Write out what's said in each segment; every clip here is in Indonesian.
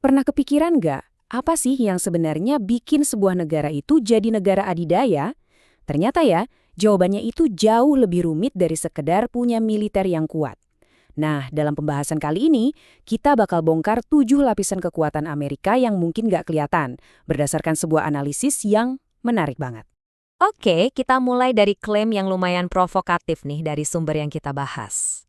Pernah kepikiran nggak, apa sih yang sebenarnya bikin sebuah negara itu jadi negara adidaya? Ternyata ya, jawabannya itu jauh lebih rumit dari sekedar punya militer yang kuat. Nah, dalam pembahasan kali ini, kita bakal bongkar 7 lapisan kekuatan Amerika yang mungkin nggak kelihatan, berdasarkan sebuah analisis yang menarik banget. Oke, kita mulai dari klaim yang lumayan provokatif nih dari sumber yang kita bahas.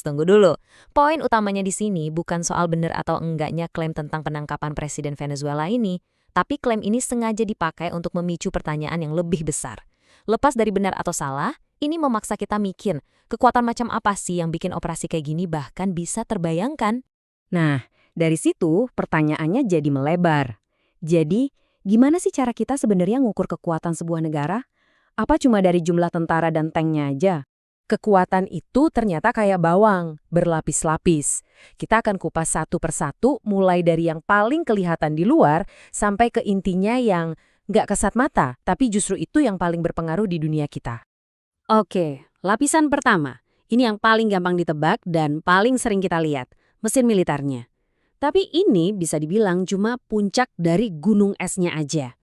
Tunggu dulu. Poin utamanya di sini bukan soal benar atau enggaknya klaim tentang penangkapan Presiden Venezuela ini, tapi klaim ini sengaja dipakai untuk memicu pertanyaan yang lebih besar. Lepas dari benar atau salah, ini memaksa kita mikir, kekuatan macam apa sih yang bikin operasi kayak gini bahkan bisa terbayangkan? Nah, dari situ pertanyaannya jadi melebar. Jadi, gimana sih cara kita sebenarnya ngukur kekuatan sebuah negara? Apa cuma dari jumlah tentara dan tanknya aja? Kekuatan itu ternyata kayak bawang, berlapis-lapis. Kita akan kupas satu persatu, mulai dari yang paling kelihatan di luar, sampai ke intinya yang nggak kesat mata, tapi justru itu yang paling berpengaruh di dunia kita. Oke, lapisan pertama. Ini yang paling gampang ditebak dan paling sering kita lihat, mesin militernya. Tapi ini bisa dibilang cuma puncak dari gunung esnya aja.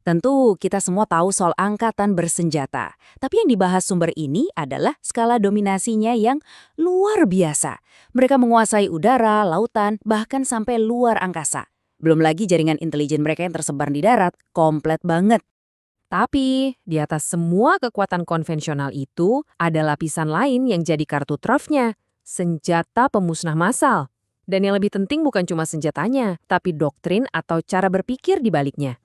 Tentu kita semua tahu soal angkatan bersenjata, tapi yang dibahas sumber ini adalah skala dominasinya yang luar biasa. Mereka menguasai udara, lautan, bahkan sampai luar angkasa. Belum lagi jaringan intelijen mereka yang tersebar di darat, komplit banget. Tapi di atas semua kekuatan konvensional itu, ada lapisan lain yang jadi kartu trufnya, senjata pemusnah massal. Dan yang lebih penting bukan cuma senjatanya, tapi doktrin atau cara berpikir di baliknya.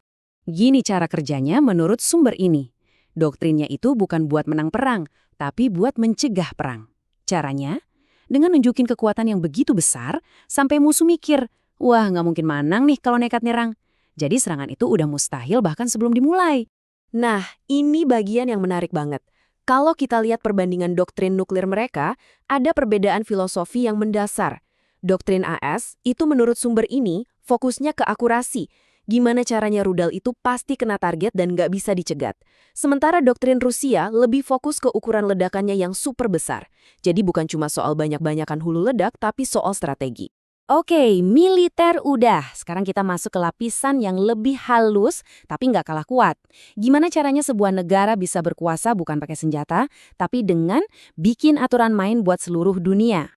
Gini cara kerjanya menurut sumber ini. Doktrinnya itu bukan buat menang perang, tapi buat mencegah perang. Caranya, dengan nunjukin kekuatan yang begitu besar, sampai musuh mikir, wah nggak mungkin menang nih kalau nekat nyerang. Jadi serangan itu udah mustahil bahkan sebelum dimulai. Nah, ini bagian yang menarik banget. Kalau kita lihat perbandingan doktrin nuklir mereka, ada perbedaan filosofi yang mendasar. Doktrin AS itu menurut sumber ini fokusnya ke akurasi. Gimana caranya rudal itu pasti kena target dan nggak bisa dicegat. Sementara doktrin Rusia lebih fokus ke ukuran ledakannya yang super besar. Jadi bukan cuma soal banyak-banyakan hulu ledak, tapi soal strategi. Oke, militer udah. Sekarang kita masuk ke lapisan yang lebih halus, tapi nggak kalah kuat. Gimana caranya sebuah negara bisa berkuasa bukan pakai senjata, tapi dengan bikin aturan main buat seluruh dunia?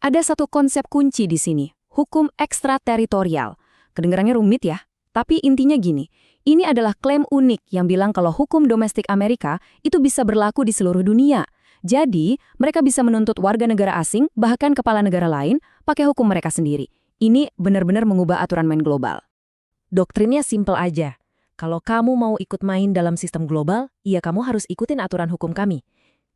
Ada satu konsep kunci di sini, hukum ekstrateritorial. Kedengarannya rumit ya? Tapi intinya gini, ini adalah klaim unik yang bilang kalau hukum domestik Amerika itu bisa berlaku di seluruh dunia. Jadi, mereka bisa menuntut warga negara asing, bahkan kepala negara lain, pakai hukum mereka sendiri. Ini benar-benar mengubah aturan main global. Doktrinnya simpel aja. Kalau kamu mau ikut main dalam sistem global, ya kamu harus ikutin aturan hukum kami.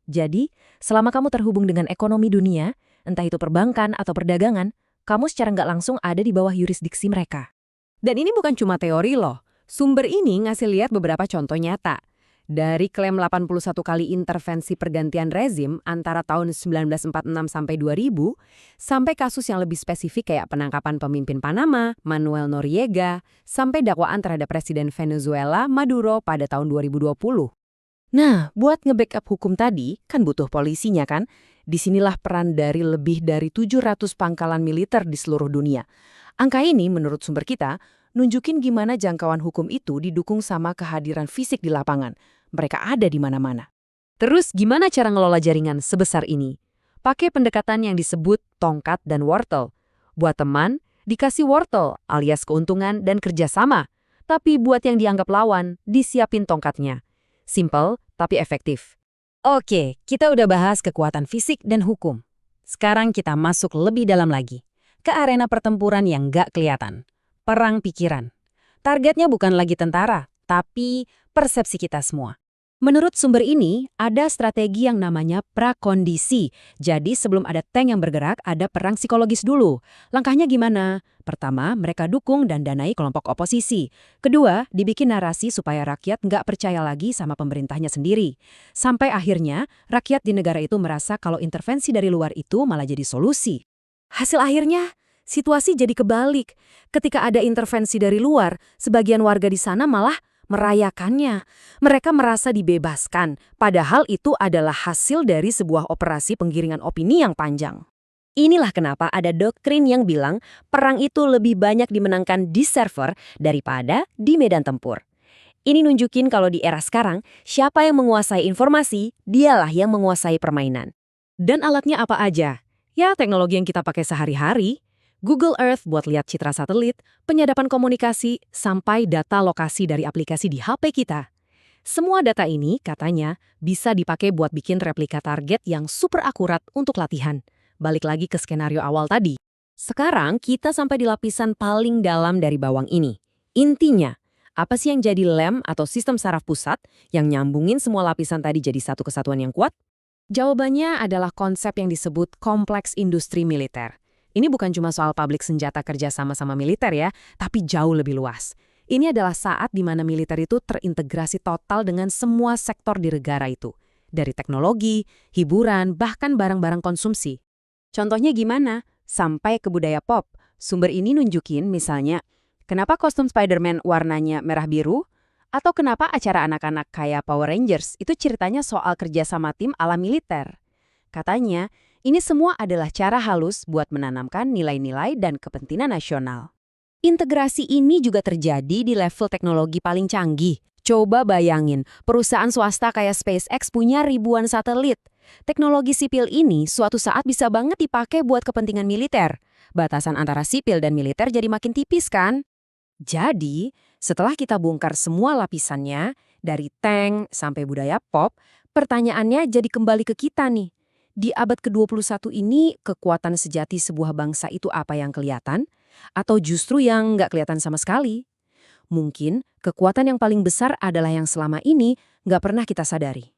Jadi, selama kamu terhubung dengan ekonomi dunia, entah itu perbankan atau perdagangan, kamu secara nggak langsung ada di bawah yurisdiksi mereka. Dan ini bukan cuma teori loh. Sumber ini ngasih lihat beberapa contoh nyata. Dari klaim 81 kali intervensi pergantian rezim antara tahun 1946 sampai 2000, sampai kasus yang lebih spesifik kayak penangkapan pemimpin Panama, Manuel Noriega, sampai dakwaan terhadap Presiden Venezuela, Maduro pada tahun 2020. Nah, buat nge-backup hukum tadi, kan butuh polisinya kan? Disinilah peran dari lebih dari 700 pangkalan militer di seluruh dunia. Angka ini, menurut sumber kita, nunjukin gimana jangkauan hukum itu didukung sama kehadiran fisik di lapangan. Mereka ada di mana-mana. Terus gimana cara ngelola jaringan sebesar ini? Pakai pendekatan yang disebut tongkat dan wortel. Buat teman, dikasih wortel alias keuntungan dan kerjasama. Tapi buat yang dianggap lawan, disiapin tongkatnya. Simple, tapi efektif. Oke, kita udah bahas kekuatan fisik dan hukum. Sekarang kita masuk lebih dalam lagi. Ke arena pertempuran yang nggak kelihatan. Perang pikiran. Targetnya bukan lagi tentara, tapi persepsi kita semua. Menurut sumber ini, ada strategi yang namanya prakondisi. Jadi sebelum ada tank yang bergerak, ada perang psikologis dulu. Langkahnya gimana? Pertama, mereka dukung dan danai kelompok oposisi. Kedua, dibikin narasi supaya rakyat nggak percaya lagi sama pemerintahnya sendiri. Sampai akhirnya, rakyat di negara itu merasa kalau intervensi dari luar itu malah jadi solusi. Hasil akhirnya, situasi jadi kebalik. Ketika ada intervensi dari luar, sebagian warga di sana malah merayakannya. Mereka merasa dibebaskan, padahal itu adalah hasil dari sebuah operasi penggiringan opini yang panjang. Inilah kenapa ada doktrin yang bilang perang itu lebih banyak dimenangkan di server daripada di medan tempur. Ini nunjukin kalau di era sekarang, siapa yang menguasai informasi, dialah yang menguasai permainan. Dan alatnya apa aja? Ya, teknologi yang kita pakai sehari-hari. Google Earth buat lihat citra satelit, penyadapan komunikasi, sampai data lokasi dari aplikasi di HP kita. Semua data ini, katanya, bisa dipakai buat bikin replika target yang super akurat untuk latihan. Balik lagi ke skenario awal tadi. Sekarang kita sampai di lapisan paling dalam dari bawang ini. Intinya, apa sih yang jadi lem atau sistem saraf pusat yang nyambungin semua lapisan tadi jadi satu kesatuan yang kuat? Jawabannya adalah konsep yang disebut kompleks industri militer. Ini bukan cuma soal pabrik senjata kerja sama-sama militer ya, tapi jauh lebih luas. Ini adalah saat di mana militer itu terintegrasi total dengan semua sektor di negara itu. Dari teknologi, hiburan, bahkan barang-barang konsumsi. Contohnya gimana? Sampai ke budaya pop. Sumber ini nunjukin misalnya, kenapa kostum Spider-Man warnanya merah-biru? Atau kenapa acara anak-anak kayak Power Rangers itu ceritanya soal kerjasama tim ala militer? Katanya, ini semua adalah cara halus buat menanamkan nilai-nilai dan kepentingan nasional. Integrasi ini juga terjadi di level teknologi paling canggih. Coba bayangin, perusahaan swasta kayak SpaceX punya ribuan satelit. Teknologi sipil ini suatu saat bisa banget dipakai buat kepentingan militer. Batasan antara sipil dan militer jadi makin tipis kan? Jadi, setelah kita bongkar semua lapisannya, dari tank sampai budaya pop, pertanyaannya jadi kembali ke kita nih. Di abad ke-21 ini, kekuatan sejati sebuah bangsa itu apa yang kelihatan? Atau justru yang nggak kelihatan sama sekali? Mungkin kekuatan yang paling besar adalah yang selama ini nggak pernah kita sadari.